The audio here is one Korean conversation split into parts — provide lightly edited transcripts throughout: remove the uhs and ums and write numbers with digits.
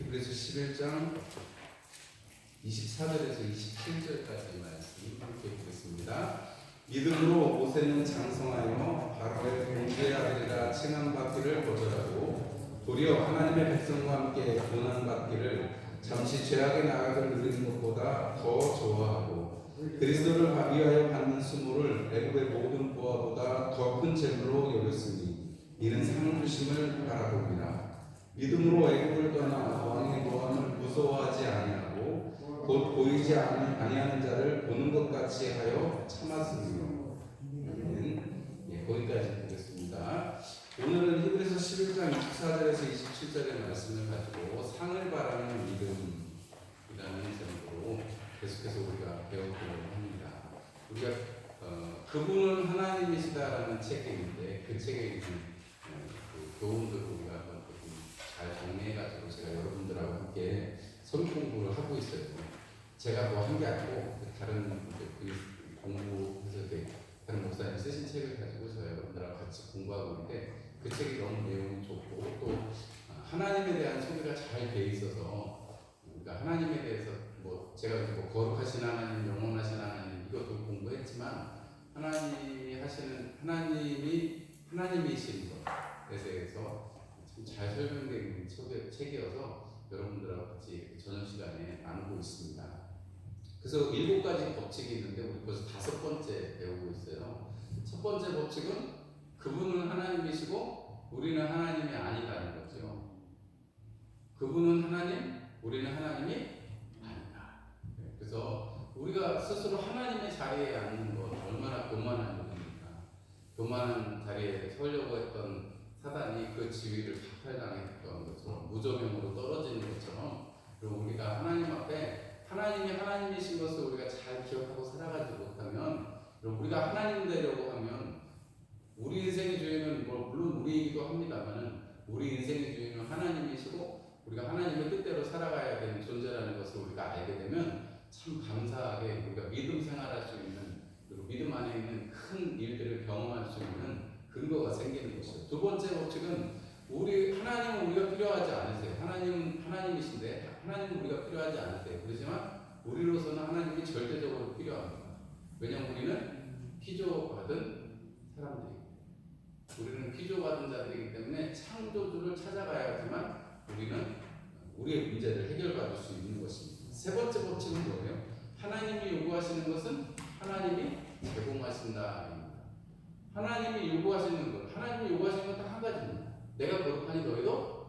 히브리서 11장 24절에서 27절까지 말씀 함께 보겠습니다. 믿음으로 모세는 장성하여 바로의 공주의 아들이라 칭함받기를 거절하고 도리어 하나님의 백성과 함께 고난받기를 잠시 죄악의 나락을 누리는 것보다 더 좋아하고 그리스도를 위하여 받는 수모를 애굽의 모든 보화보다 더 큰 재물로 여겼으니 이는 상 주심을 바라봅니다. 믿음으로 애굽을 떠나 왕의 모함을 무서워하지 아니하고 곧 보이지 아니하는 자를 보는 것 같이 하여 참았으며. 거기까지 보겠습니다. 오늘은 히브리서 11장 24절에서 27절의 말씀을 가지고 상을 바라는 믿음이라는 제목으로 계속해서 우리가 배워보려고 합니다. 우리가 그분은 하나님이시다라는 책이 있는데 그 책에 있는 그 교훈들을 우리가 한번 잘 정리해가지고 제가 여러분들하고 함께 성경 공부를 하고 있어요. 제가 뭐 한 게 아니고 다른 공부해서 다른 목사님 쓰신 책을 가지고 저희 여러분들하고 같이 공부하고 있는데 그 책이 너무 내용이 좋고 또 하나님에 대한 소개가 잘 돼 있어서 그러니까 하나님에 대해서 뭐 제가 뭐 거룩하신 하나님, 영원하신 하나님 이것도 공부했지만 하나님이 하시는 하나님이 하나님이신 것에 대해서 참 잘 설명되어 있는 책이어서 여러분들하고 같이 저녁 시간에 나누고 있습니다. 그래서 7가지 법칙이 있는데 우리 벌써 5번째 배우고 있어요. 첫 번째 법칙은 그분은 하나님이시고 우리는 하나님이 아니다는 거죠. 그분은 하나님, 우리는 하나님이 아니다. 그래서 우리가 스스로 하나님의 자리에 앉는 것 얼마나 교만한 일입니까? 교만한 자리에 서려고 했던 사단이 그 지위를 박탈당했던 것처럼 무조명으로 떨어지는 것처럼 그리고 우리가 하나님 앞에 하나님이 하나님이신 것을 우리가 잘 기억하고 살아가지 못하면 그리고 우리가 하나님 되려고 하면 우리 인생의 주인은 물론 우리이기도 합니다만 우리 인생의 주인은 하나님이시고 우리가 하나님의 뜻대로 살아가야 되는 존재라는 것을 우리가 알게 되면 참 감사하게 우리가 믿음 생활할 수 있는 그리고 믿음 안에 있는 큰 일들을 경험할 수 있는 근거가 생기는 것이죠. 두 번째 법칙은 하나님은 우리가 필요하지 않으세요. 하나님은 하나님이신데 하나님은 우리가 필요하지 않으세요. 그렇지만 우리로서는 하나님이 절대적으로 필요합니다. 왜냐하면 우리는 피조받은 사람들이고 우리는 피조받은 자들이기 때문에 창조주를 찾아가야 하지만 우리는 우리의 문제를 해결받을 수 있는 것입니다. 세 번째 법칙은 뭐예요? 하나님이 요구하시는 것은 하나님이 제공하신다. 하나님이 요구하시는 것, 하나님이 요구하시는 건 딱 한 가지입니다. 내가 거룩하니 너희도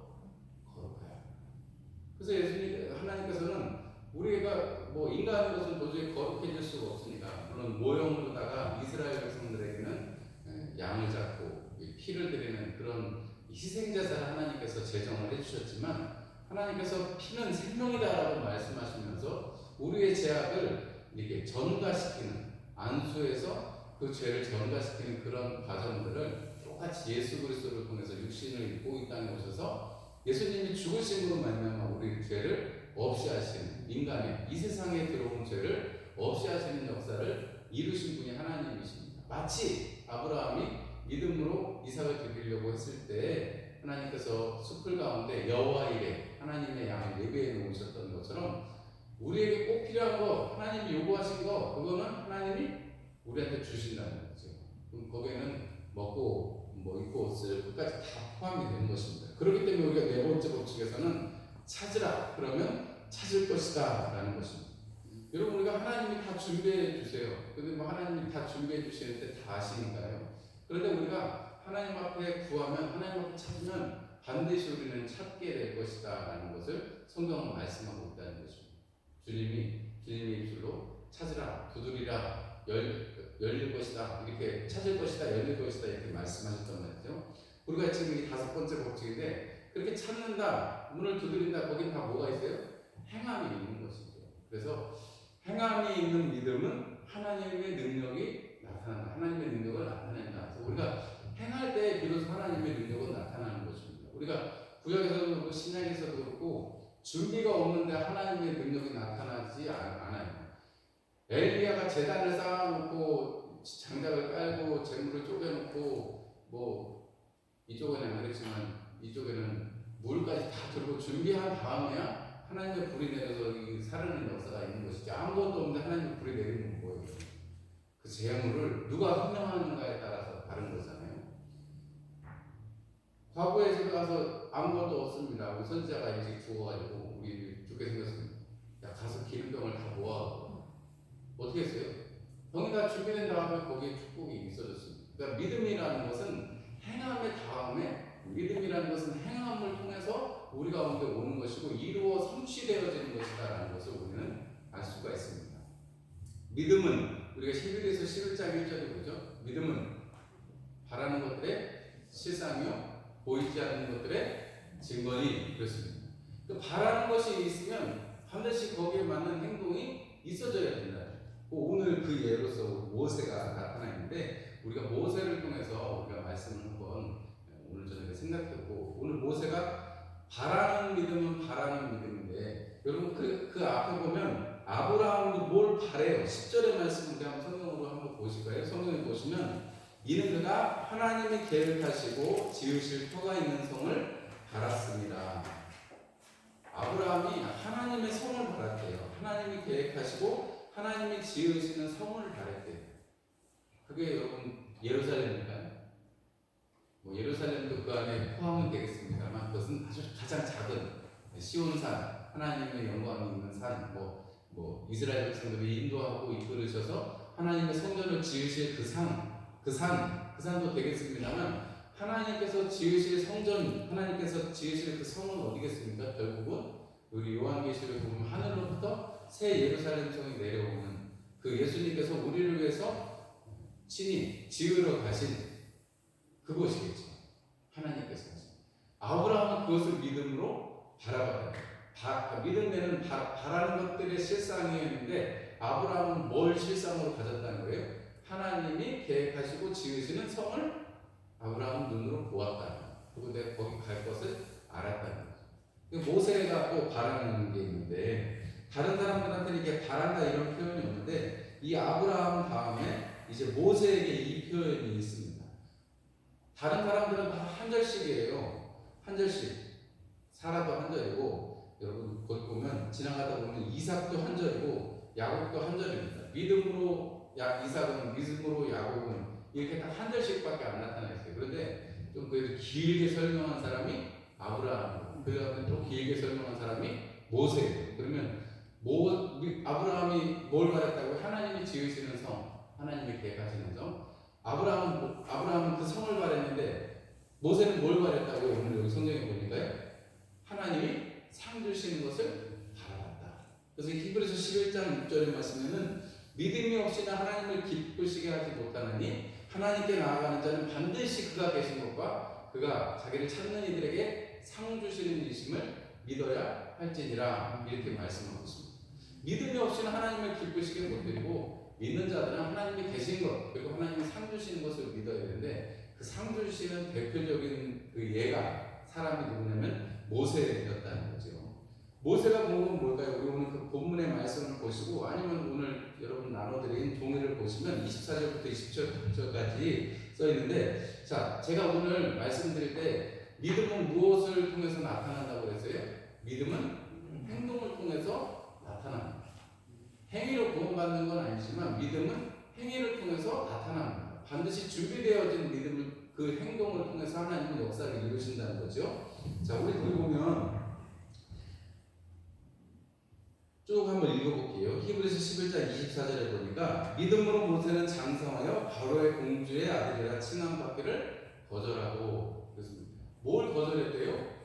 거룩하여. 그래서 하나님께서는 우리가 뭐 인간으로서는 도저히 거룩해질 수가 없으니까 물론 모형으로다가 이스라엘 백성들에게는 양을 잡고 피를 드리는 그런 희생제사를 하나님께서 제정을 해주셨지만 하나님께서 피는 생명이다라고 말씀하시면서 우리의 죄악을 이렇게 전가시키는 안수해서 그 죄를 전가시키는 그런 과정들을 똑같이 예수 그리스도를 통해서 육신을 입고 이 땅에 오셔서 예수님이 죽으심으로 말미암아 우리 죄를 없이 하시는 인간의 이 세상에 들어온 죄를 없이 하시는 역사를 이루신 분이 하나님이십니다. 마치 아브라함이 믿음으로 이삭을 드리려고 했을 때 하나님께서 숲을 가운데 여호와 이레 하나님의 양을 예배해 놓으셨던 것처럼 우리에게 꼭 필요한 거 하나님이 요구하신 거 그거는 하나님이 우리한테 주신다는 거죠. 그럼 거기에는 먹고 입고 옷을 끝까지 다 포함이 되는 것입니다. 그렇기 때문에 우리가 네 번째 법칙에서는 찾으라 그러면 찾을 것이다 라는 것입니다. 여러분 우리가 하나님이 다 준비해 주세요. 근데 뭐 하나님이 다 준비해 주시는데 다 아시니까요. 그런데 우리가 하나님 앞에 구하면 하나님 앞에 찾으면 반드시 우리는 찾게 될 것이다 라는 것을 성경은 말씀하고 있다는 것입니다. 주님의 입술로 찾으라 두드리라 열릴 것이다 이렇게 찾을 것이다 열릴 것이다 이렇게 말씀하셨단 말이죠. 우리가 지금 이 5번째 법칙인데 그렇게 찾는다 문을 두드린다 거긴 다 뭐가 있어요? 행함이 있는 것이죠. 그래서 행함이 있는 믿음은 하나님의 능력이 나타난다. 하나님의 능력을 나타낸다. 그래서 우리가 행할 때 비로소 하나님의 능력은 나타나는 것입니다. 우리가 구약에서도 그렇고 신약에서도 그렇고 준비가 없는데 하나님의 능력이 나타나지 않아요. 엘리야가 제단을 쌓아놓고 장작을 깔고 재물을 쪼개놓고 뭐 이쪽에는 안 그랬지만 이쪽에는 물까지 다 들고 준비한 다음에야 하나님의 불이 내려서 이 사르는 역사가 있는 것이지, 아무것도 없는데 하나님의 불이 내리는 건 뭐예요? 그 재물을 누가 hun명하는가에 따라서 다른 거잖아요. 과거에 제가 가서 아무것도 없습니다. 우리 선지자가 일찍 죽어가지고 우리 죽게 생겼습니다. 야, 가서 기름병을 다 모아갖고 어떻게 했어요? 병이 다 준비된 다음에 거기에 축복이 있어졌습니다. 그러니까 믿음이라는 것은 행함의 다음에, 믿음이라는 것은 행함을 통해서 우리 가운데 오는 것이고 이루어 성취되어지는 것이다라는 것을 우리는 알 수가 있습니다. 믿음은 우리가 히브리서 11장 1절이 뭐죠? 믿음은 바라는 것들의 실상이요 보이지 않는 것들의 증거니, 그렇습니다. 그 바라는 것이 있으면 반드시 거기에 맞는 행동이 있어져야 된다. 오늘 그 예로서 모세가 나타나 있는데, 우리가 모세를 통해서 우리가 말씀을 한번 오늘 저녁에 생각해보고, 오늘 모세가 바라는 믿음은 바라는 믿음인데, 여러분 그 앞에 보면 아브라함도 뭘 바래요? 10절의 말씀 우리 한번 성경으로 한번 보실까요? 성경에 보시면 이는 그가 하나님이 계획하시고 지으실 터가 있는 성을 바랐습니다. 아브라함이 하나님의 성을 바랐대요. 하나님이 계획하시고 하나님이 지으시는 성을 바랬대요. 그게 여러분 예루살렘일까요? 뭐 예루살렘도 그 안에 포함은 되겠습니다만 그것은 아주 가장 작은 시온산, 하나님의 영광이 있는 산, 뭐 이스라엘 백성들이 인도하고 이끌으셔서 하나님의 성전을 지으실 그 산도 되겠습니다만, 하나님께서 지으실 성전, 하나님께서 지으실 그 성은 어디겠습니까? 결국은 우리 요한계시를 보면 하늘로부터 새 예루살렘 성이 내려오는 그 예수님께서 우리를 위해서 친히 지으러 가신 그곳이겠죠. 하나님께서. 아브라함은 그것을 믿음으로 바라봐요. 믿음에는 바라는 것들의 실상이었는데, 아브라함은 뭘 실상으로 가졌다는 거예요? 하나님이 계획하시고 지으시는 성을 아브라함은 눈으로 보았다. 그리고 내가 거기 갈 것을 알았다는 거죠. 모세가 또 바라는 게 있는데, 다른 사람들한테는 이게 바란다 이런 표현이 없는데, 이 아브라함 다음에 이제 모세에게 이 표현이 있습니다. 다른 사람들은 다 한 절씩이에요. 한 절씩. 사라도 한 절이고, 여러분 거기 보면 지나가다 보면 이삭도 한 절이고 야곱도 한 절입니다. 믿음으로 이삭은, 믿음으로 야곱은 이렇게 딱 한 절씩밖에 안 나타나 있어요. 그런데 좀 그래도 길게 설명한 사람이 아브라함이고, 그 다음에 또 길게 설명한 사람이 모세예요. 그러면 아브라함이 뭘 말했다고요? 하나님이 지으시는 성, 하나님이 계획하시는 성. 아브라함은 그 성을 말했는데, 모세는 뭘 말했다고요? 오늘 여기 성경에 보니까요, 하나님이 상 주시는 것을 바라봤다. 그래서 히브리서 11장 6절에 말씀에는 믿음이 없이는 하나님을 기쁘시게 하지 못하느니 하나님께 나아가는 자는 반드시 그가 계신 것과 그가 자기를 찾는 이들에게 상 주시는 이심을 믿어야 할지니라, 이렇게 말씀하고 있습니다. 믿음이 없이는 하나님을 기쁘시게 못 드리고, 믿는 자들은 하나님이 계신 것, 그리고 하나님이 상 주시는 것을 믿어야 되는데, 그 상 주시는 대표적인 그 예가 사람이 누구냐면 모세였다는 거죠. 모세가 본 건 뭘까요? 우리 오늘 그 본문의 말씀을 보시고, 아니면 오늘 여러분 나눠드린 동의를 보시면 24절부터 27절까지 써 있는데, 자, 제가 오늘 말씀드릴 때 믿음은 무엇을 통해서 나타난다고 그랬어요? 믿음은 행동을 통해서 나타납니다. 행위로 구원받는 건 아니지만 믿음은 행위를 통해서 나타납니다. 반드시 준비되어진 믿음을, 그 행동을 통해서 하나님은 역사를 이루신다는 거죠. 자, 우리 거기 보면 쭉 한번 읽어볼게요. 히브리서 11장 24절에 보니까 믿음으로 모세는 장성하여 바로의 공주의 아들이라 칭함받기를 거절하고, 그렇습니다. 뭘 거절했대요?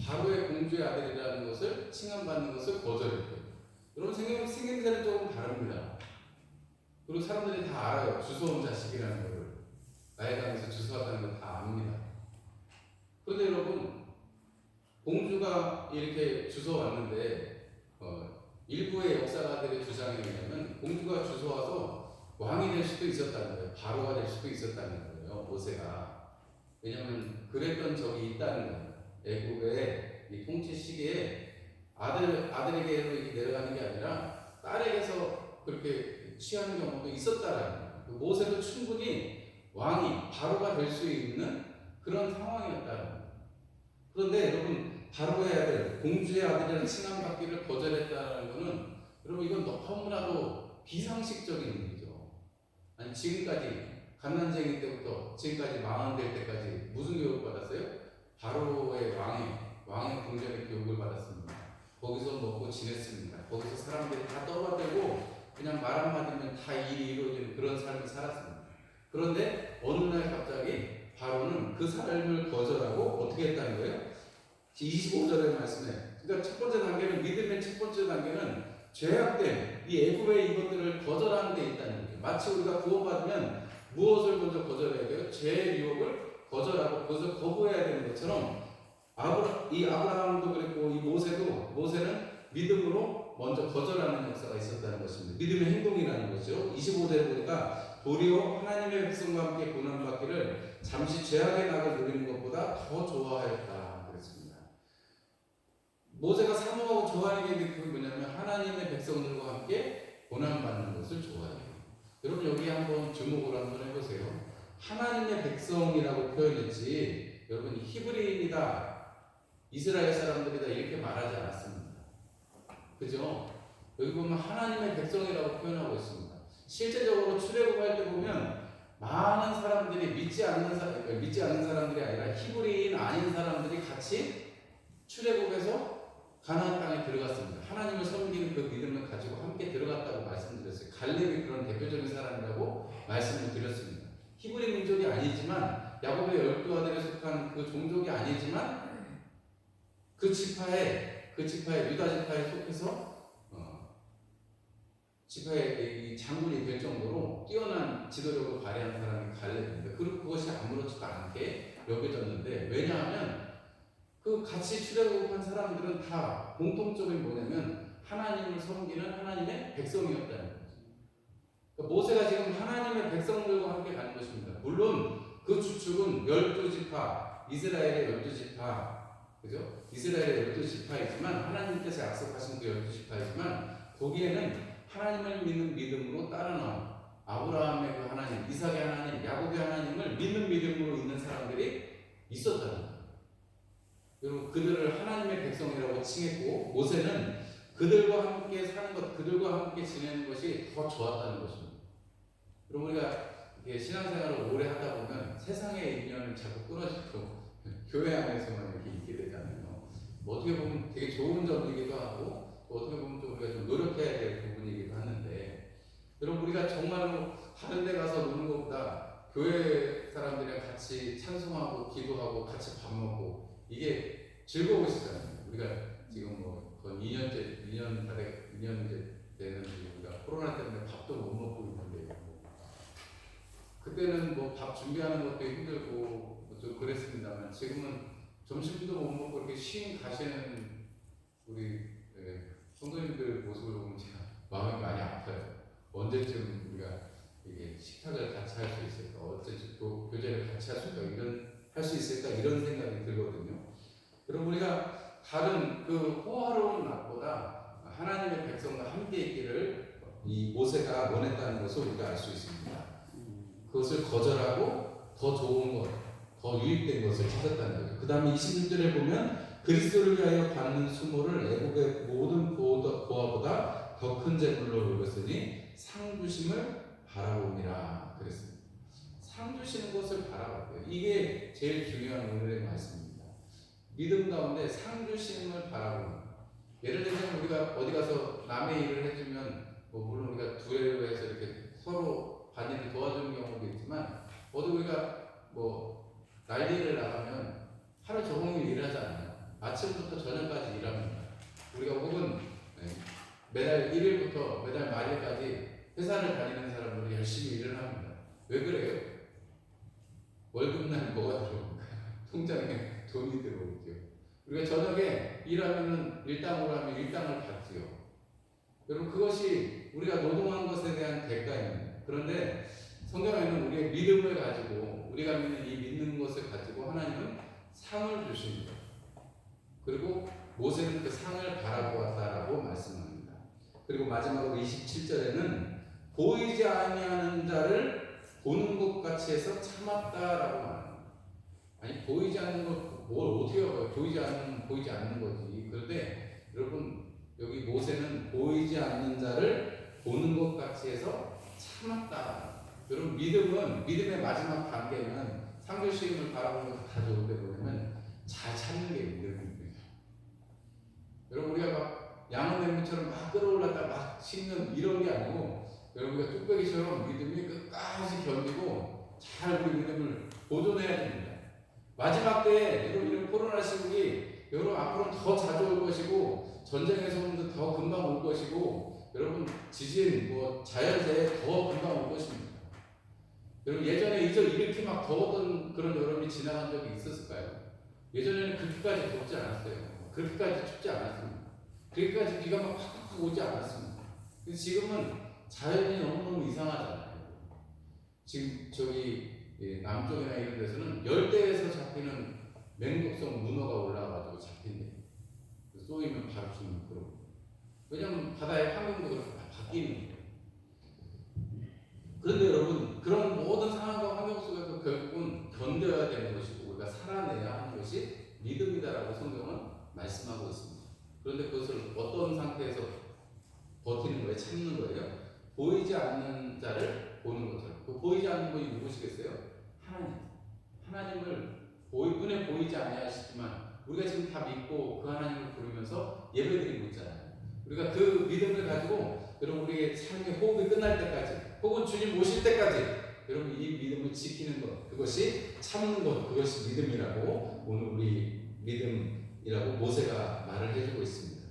바로의 공주의 아들이라는 것을, 칭함받는 것을 거절했대요. 여러분 생김새는 조금 다릅니다. 그리고 사람들이 다 알아요. 주워온 자식이라는 것을. 나이가면서 주워왔다는 걸 다 압니다. 그런데 여러분, 공주가 이렇게 주워왔는데 일부의 역사가들의 주장에 의하면 공주가 주워와서 왕이 될 수도 있었다는 거예요. 바로가 될 수도 있었다는 거예요. 모세가. 왜냐하면 그랬던 적이 있다는 거예요. 애굽의 이 통치 시기에 아들에게로 이렇게 내려가는 게 아니라 딸에게서 그렇게 취하는 경우도 있었다라는 거예요. 모세도 충분히 왕이 바로가 될 수 있는 그런 상황이었다는 거예요. 그런데 여러분, 바로의 아들, 공주의 아들이라는 칭함받기를 거절했다는 것은 여러분 이건 너무나도 비상식적인 일이죠. 아니 지금까지 갓난쟁이 때부터 지금까지 망한 될 때까지 무슨 교육을 받았어요? 바로의 왕의 궁전의 교육을 받았습니다. 거기서 먹고 지냈습니다. 거기서 사람들이 다 떠받들고 그냥 말 한마디면 다 일이 이루어지는 그런 삶을 살았습니다. 그런데 어느 날 갑자기 바로는 그 삶을 거절하고 어떻게 했다는 거예요? 25절의 말씀에, 그러니까 첫 번째 단계는, 믿음의 첫 번째 단계는 죄악된 이 애굽의 이것들을 거절하는 데 있다는 거죠. 마치 우리가 구원받으면 무엇을 먼저 거절해야 돼요? 죄의 유혹을 거절하고 그것을 거부해야 되는 것처럼 이 아브라함도 그랬고 이 모세는 믿음으로 먼저 거절하는 역사가 있었다는 것입니다. 믿음의 행동이라는 거죠. 25절에 보니까 도리어 하나님의 백성과 함께 고난받기를 잠시 죄악의 낙을 누리는 것보다 더 좋아하였다 그랬습니다. 모세가 사모하고 좋아하는 게 그게 뭐냐면 하나님의 백성들과 함께 고난받는 것을 좋아해요. 여러분 여기 한번 주목을 한번 해보세요. 하나님의 백성이라고 표현했지 여러분 히브리인이다, 이스라엘 사람들이다 이렇게 말하지 않았습니다. 그죠? 여기 보면 하나님의 백성이라고 표현하고 있습니다. 실제적으로 출애굽할 때 보면 많은 사람들이 믿지 않는 사람들이 아니라 히브리인 아닌 사람들이 같이 출애굽해서 가나안 땅에 들어갔습니다. 하나님을 섬기는 그 믿음을 가지고 함께 들어갔다고 말씀드렸어요. 갈렙이 그런 대표적인 사람이라고 말씀을 드렸습니다. 히브리 민족이 아니지만 야곱의 12아들에 속한 그 종족이 아니지만 그 지파에 유다 지파에 속해서 지파의 장군이 될 정도로 뛰어난 지도력을 발휘한 사람이 갈렙입니다. 그리고 그것이 아무렇지도 않게 여겨졌는데, 왜냐하면 그 같이 출애굽한 사람들은 다 공통점이 뭐냐면 하나님을 섬기는 하나님의 백성이었다는 거죠. 그러니까 모세가 지금 하나님의 백성들과 함께 가는 것입니다. 물론 그 주축은 12지파, 이스라엘의 12지파, 그죠? 이스라엘의 12지파이지만 하나님께서 약속하신 그 12지파이지만 거기에는 하나님을 믿는 믿음으로 따라 나온 아브라함의 그 하나님, 이삭의 하나님, 야곱의 하나님을 믿는 믿음으로 있는 사람들이 있었다는 거예요. 여러분 그들을 하나님의 백성이라고 칭했고 모세는 그들과 함께 사는 것, 그들과 함께 지내는 것이 더 좋았다는 것입니다. 여러분 우리가 신앙생활을 오래 하다 보면 세상의 인연을 자꾸 끊어지고 교회 안에서만 이렇게 있게 되잖아요. 뭐 어떻게 보면 되게 좋은 점이기도 하고 또 어떻게 보면 좀 우리가 좀 노력해야 될 부분이기도 하는데, 여러분 우리가 정말로 다른 데 가서 노는 것보다 교회 사람들이랑 같이 찬송하고 기도하고 같이 밥 먹고 이게 즐거우시잖아요. 우리가 지금 뭐 거의 2년 되는 우리가 코로나 때문에 밥도 못 먹고 있는데 그때는 뭐 밥 준비하는 것도 힘들고 좀 그랬습니다만 지금은 점심도 못 먹고 이렇게 쉬 가시는 우리 성도님들 모습을 보면 제가 마음이 많이 아파요. 언제쯤 우리가 이게 식탁을 같이 할 수 있을까? 언제쯤 교제를 같이 할 수 있을까? 이런 생각이 들거든요. 그럼 우리가 다른 그 호화로운 낮보다 하나님의 백성과 함께 있기를 이 모세가 원했다는 것을 우리가 알 수 있습니다. 그것을 거절하고 더 좋은 것, 더 유익된 것을 찾았다는 거죠. 그 다음에 26절에 보면 그리스도를 위하여 받는 수모를 애국의 모든 보화보다 더 큰 재물로 여겼으니 상 주심을 바라봅니다. 그랬습니다. 상 주시는 것을 바라봤고요. 이게 제일 중요한 오늘의 말씀입니다. 믿음 가운데 상 주심을 바라보는. 예를 들면 우리가 어디 가서 남의 일을 해주면 뭐 물론 우리가 두레로 해서 이렇게 서로 반일을 도와주는 경우도 있지만 어디 우리가 뭐 난리를 나가면 하루 종일 일하잖아요. 아침부터 저녁까지 일합니다. 우리가 혹은 매달 1일부터 매달 말일까지 회사를 다니는 사람들은 열심히 일을 합니다. 왜 그래요? 월급날 뭐가 들어올까요? 통장에 돈이 들어오죠. 우리가 저녁에 일하면은 일당으로 하면 일당을 받지요. 여러분 그것이 우리가 노동한 것에 대한 대가입니다. 그런데 성경에는 우리의 믿음을 가지고 우리가 믿는 이 믿는 것을 가지고 하나님은 상을 주십니다. 그리고 모세는 그 상을 바라보았다라고 말씀합니다. 그리고 마지막으로 27절에는 보이지 아니하는 자를 보는 것 같이 해서 참았다라고 말합니다. 아니 보이지 않는 것 뭘 어떻게 해요? 보이지 않는 거지. 그런데 여러분 여기 모세는 보이지 않는 자를 보는 것 같이 해서 참았다. 여러분 믿음의 마지막 단계는 상대의 힘을 바라보는 것도 다 좋은데 뭐냐면 잘 참는 게 믿음입니다. 여러분 우리가 막 양은 맹물처럼 막 끌어올랐다 막 씹는 이런 게 아니고 여러분 우리가 뚝배기처럼 믿음이 끝까지 견디고 잘 우리 믿음을 보존해야 됩니다. 마지막 때에 여러분 이런 코로나 시국이 여러분 앞으로는 더 자주 올 것이고 전쟁에서 오는 더 금방 올 것이고 여러분 지진 자연재해 더 금방 올 것입니다. 여러분 예전에 이렇게 막 더웠던 그런 여름이 지나간 적이 있었을까요? 예전에는 그렇게까지 덥지 않았어요. 그렇게까지 춥지 않았습니다. 그렇게까지 비가 막 팍팍 오지 않았습니다. 근데 지금은 자연이 너무너무 이상하잖아요. 지금 남쪽이나 이런 데서는 열대에서 잡히는 맹독성 문어가 올라와가지고 잡힌대요. 쏘이면 바로 죽는 그런. 왜냐면 바다의 환경도 그렇게 바뀌는 거예요. 그런데 여러분 그런 모든 상황과 환경 속에서 결국은 견뎌야 되는 것이고 우리가 살아내야 하는 것이 믿음이다라고 성경은 말씀하고 있습니다. 그런데 그것을 어떤 상태에서 버티는 거예요? 참는 거예요? 보이지 않는 자를 보는 것처럼. 그 보이지 않는 분이 누구시겠어요? 하나님을 눈에 보이지 아니하시지만 우리가 지금 다 믿고 그 하나님을 부르면서 예배드리고 있잖아요. 우리가 그 믿음을 가지고 여러분 우리의 삶의 호흡이 끝날 때까지 혹은 주님 오실 때까지 여러분 이 믿음을 지키는 것 그것이 참는 것 그것이 믿음이라고 오늘 우리 믿음이라고 모세가 말을 해주고 있습니다.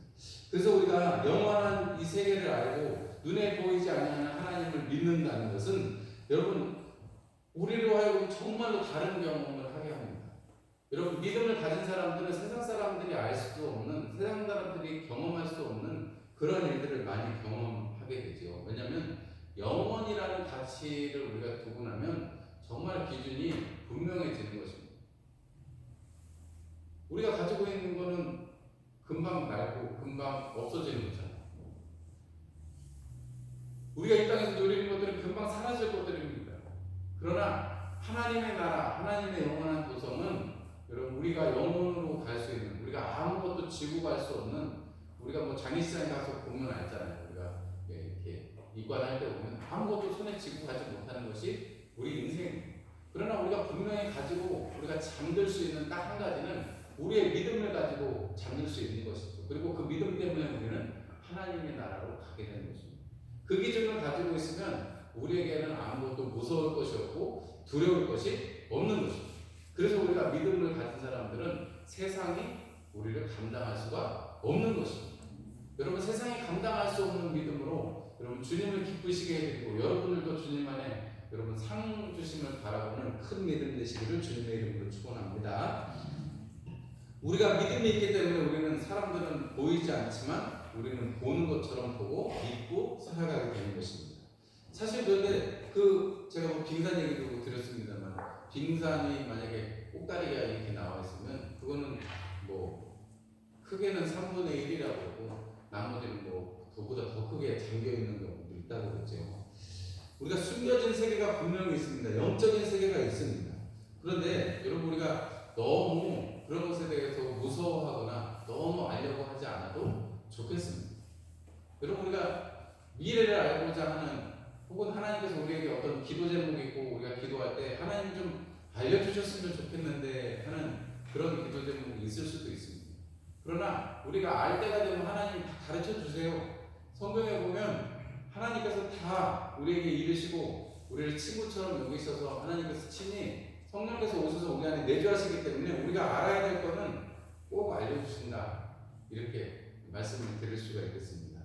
그래서 우리가 영원한 이 세계를 알고 눈에 보이지 않는 하나님을 믿는다는 것은 여러분 우리로 하여금 정말로 다른 경험을 하게 합니다. 여러분 믿음을 가진 사람들은 세상 사람들이 알 수도 없는 세상 사람들이 경험할 수 없는 그런 일들을 많이 경험하게 되죠. 왜냐하면 영원이라는 가치를 우리가 두고 나면 정말 기준이 분명해지는 것입니다. 우리가 가지고 있는 거는 금방 낡고 금방 없어지는 거잖아요. 우리가 이 땅에서 누리는 것들은 금방 사라질 것들입니다. 그러나 하나님의 나라, 하나님의 영원한 도성은 여러분 우리가 영원으로 갈 수 있는 우리가 아무것도 지고 갈 수 없는 우리가 장례식장에 가서 보면 알잖아요. 우리가 이렇게 입관할 때 보면 아무것도 손에 쥐고 가지 못하는 것이 우리 인생입니다. 그러나 우리가 분명히 가지고 우리가 잠들 수 있는 딱 한 가지는 우리의 믿음을 가지고 잠들 수 있는 것이죠. 그리고 그 믿음 때문에 우리는 하나님의 나라로 가게 되는 것입니다. 그 기준을 가지고 있으면 우리에게는 아무것도 무서울 것이 없고 두려울 것이 없는 것입니다. 그래서 우리가 믿음을 가진 사람들은 세상이 우리를 감당할 수가 없는 것입니다. 여러분 세상이 감당할 수 없는 믿음으로 여러분 주님을 기쁘시게 해드리고 여러분들도 주님 안에 여러분 상 주심을 바라보는 큰 믿음 되시기를 주님의 이름으로 축원합니다. 우리가 믿음이 있기 때문에 우리는 사람들은 보이지 않지만 우리는 보는 것처럼 보고 믿고 살아가게 되는 것입니다. 사실 그런데 제가 빙산 얘기도 드렸습니다만 빙산이 만약에 꼭다리가 이렇게 나와 있으면 그거는 크게는 3분의 1이라고 하고 나머지는 그보다 더 크게 잠겨 있는 경우도 있다고 그랬죠. 우리가 숨겨진 세계가 분명히 있습니다. 영적인 세계가 있습니다. 그런데 여러분 우리가 너무 그런 것에 대해서 무서워하거나 너무 알려고 하지 않아도 좋겠습니다. 여러분 우리가 미래를 알고자 하는 혹은 하나님께서 우리에게 어떤 기도 제목이 있고 우리가 기도할 때 하나님 좀 알려주셨으면 좋겠는데 하는 그런 기도 제목이 있을 수도 있습니다. 그러나 우리가 알 때가 되면 하나님이 다 가르쳐 주세요. 성경에 보면 하나님께서 다 우리에게 이르시고 우리를 친구처럼 여기셔서 하나님께서 친히 성령께서 오셔서 우리 안에 내주하시기 때문에 우리가 알아야 될 거는 꼭 알려주신다. 이렇게 말씀을 드릴 수가 있겠습니다.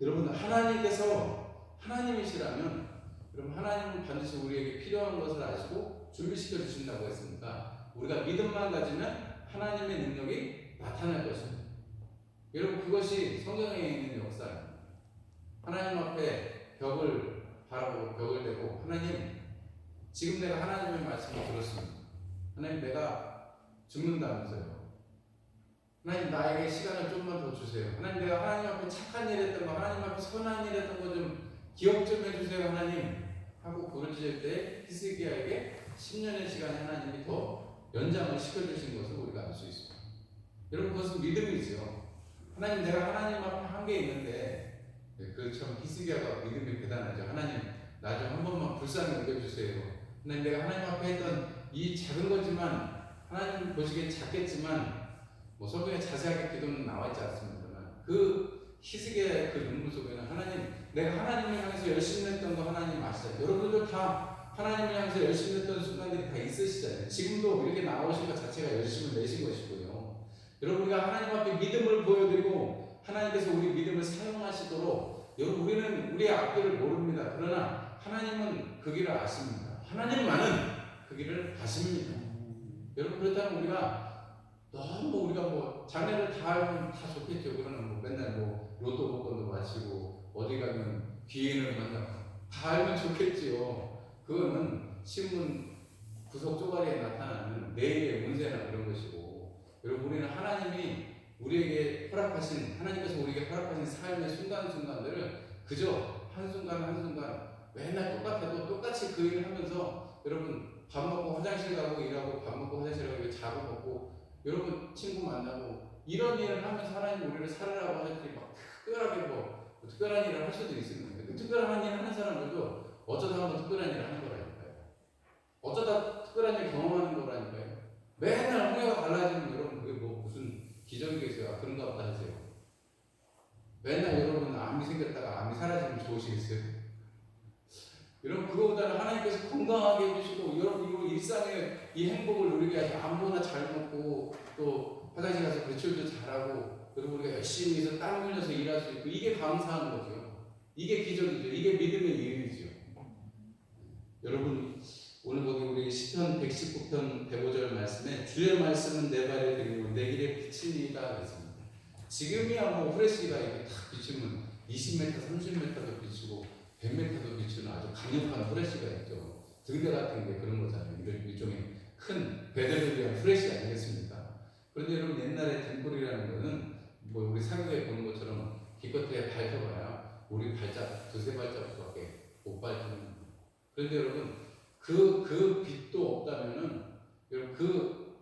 여러분 하나님께서 하나님이시라면 여러분 하나님은 반드시 우리에게 필요한 것을 아시고 준비시켜 주신다고 했으니까 우리가 믿음만 가지면 하나님의 능력이 나타날 것입니다. 여러분 그것이 성경에 있는 역사입니다. 하나님 앞에 벽을 바라보고 벽을 대고 하나님 지금 내가 하나님의 말씀을 들었습니다. 하나님 내가 죽는다면서요. 하나님 나에게 시간을 좀만 더 주세요. 하나님 내가 하나님 앞에 착한 일 했던 거 하나님 앞에 선한 일 했던 거 좀 기억 좀 해주세요 하나님 하고 부르짖을 때 히스기야에게 10년의 시간에 하나님이 더 연장을 시켜주신 것을 우리가 알 수 있습니다. 여러분, 그것은 믿음이죠. 하나님, 내가 하나님 앞에 한 게 있는데, 그 참 히스기야가 믿음이 대단하죠. 하나님, 나 좀 한 번만 불쌍히 여겨주세요. 하나님, 내가 하나님 앞에 했던 이 작은 거지만, 하나님 보시기엔 작겠지만, 뭐 성경에 자세하게 기도는 나와 있지 않습니다만, 그 히스기야의 그 눈물 속에는 하나님, 내가 하나님을 향해서 열심히 했던 거 하나님 아시잖아요. 여러분들 다 하나님을 향해서 열심히 했던 순간들이 다 있으시잖아요. 지금도 이렇게 나오신 것 자체가 열심을 내신 것이고요. 여러분, 우리가 하나님 앞에 믿음을 보여드리고 하나님께서 우리 믿음을 사용하시도록, 여러분, 우리는 우리의 앞길을 모릅니다. 그러나 하나님은 그 길을 아십니다. 하나님만은 그 길을 아십니다. 여러분, 그렇다면 너무 우리가 뭐 자녀를 다 알면 다 좋겠죠. 그러나 뭐 맨날 뭐 로또 복권도 마치고 어디 가면 귀인을 만나고 다 알면 좋겠지요. 그거는 신문 구석 쪼가리에 나타나는 내일의 문제나 그런 것이고, 여러분, 우리는 하나님이 우리에게 허락하신, 하나님께서 우리에게 허락하신 삶의 순간순간들을 그저 한순간 한순간 맨날 똑같아도 똑같이 그 일을 하면서, 여러분, 밥 먹고 화장실 가고 일하고, 밥 먹고 화장실 가고 자고 먹고, 여러분, 친구 만나고 이런 일을 하면서 하나님 우리를 살으라고 하셨지, 막 특별하게 뭐 특별한 일을 할 수도 있습니다. 그 특별한 일 하는 사람들도 어쩌다 한번 특별한 일을 하는 거라니까요. 어쩌다 특별한 일 경험하는 거라니까요. 맨날 후회가 달라지는, 여러분, 그게 뭐 무슨 기적이겠어요? 그런가 보다 하세요. 맨날 여러분 암이 생겼다가 암이 사라지면 좋으시겠어요? 여러분, 그거보다는 하나님께서 건강하게 해주시고, 여러분, 이거 일상의 이 행복을 누리게 하시고, 아무거나 잘 먹고, 또 화장실 가서 배출도 잘하고, 여러분, 우리가 열심히 해서 땀 흘려서 일할 수 있고, 이게 감사한 거죠. 이게 기적이죠. 이게 믿음의 일이죠. 여러분, 오늘 보기 우리 시편 119편 105절 말씀에 주의 말씀은 내 발에 등이고 내 길에 비치니이다 그랬습니다. 지금이야 뭐 후레쉬가 이렇게 탁 비추면 20m, 30m도 비추고 100m도 비추는 아주 강력한 후레쉬가 있죠. 등대 같은 게 그런 거잖아요. 일종의 큰 배들을 위한 후레쉬 아니겠습니까? 그런데 여러분, 옛날에 등불이라는 거는 뭐 우리 사극에 보는 것처럼 기껏해야 밝혀봐야 우리 발자국, 두세 발자국밖에 못 밝히는. 그런데 여러분, 그 빛도 없다면은 여러분,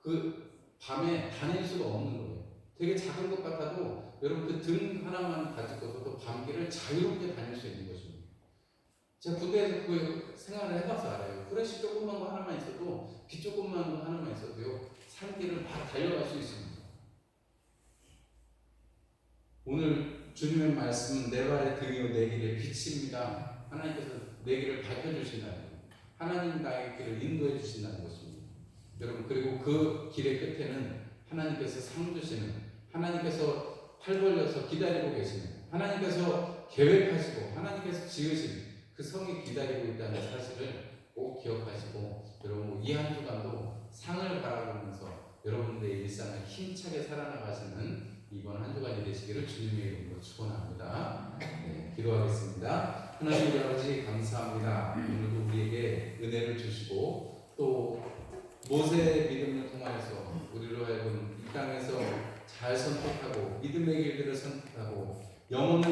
그 밤에 다닐 수가 없는 거예요. 되게 작은 것 같아도 여러분, 그 등 하나만 가지고도 밤길을 자유롭게 다닐 수 있는 것입니다. 제가 군대에서 그 생활을 해봐서 알아요. 후레쉬 조그만 거 하나만 있어도, 빛 조그만 거 하나만 있어도요, 산길을 막 달려갈 수 있습니다. 오늘 주님의 말씀은 내 발의 등이요 내 길의 빛입니다. 하나님께서 내 길을 밝혀주신다는 거예요. 하나님 나의 길을 인도해 주신다는 것입니다. 여러분, 그리고 그 길의 끝에는 하나님께서 상 주시는, 하나님께서 팔 벌려서 기다리고 계시는, 하나님께서 계획하시고 하나님께서 지으신 그 성이 기다리고 있다는 사실을 꼭 기억하시고, 여러분, 이 한 주간도 상을 바라보면서 여러분들의 일상을 힘차게 살아나가시는 이번 한 주간이 되시기를 주님의 이름으로 축원합니다. 네, 기도하겠습니다. 하나님 우리 아버지 감사합니다. 오늘도 우리에게 은혜를 주시고, 또 모세의 믿음을 통하여서 우리로 하여금 이 땅에서 잘 선택하고 믿음의 길들을 선택하고 영혼을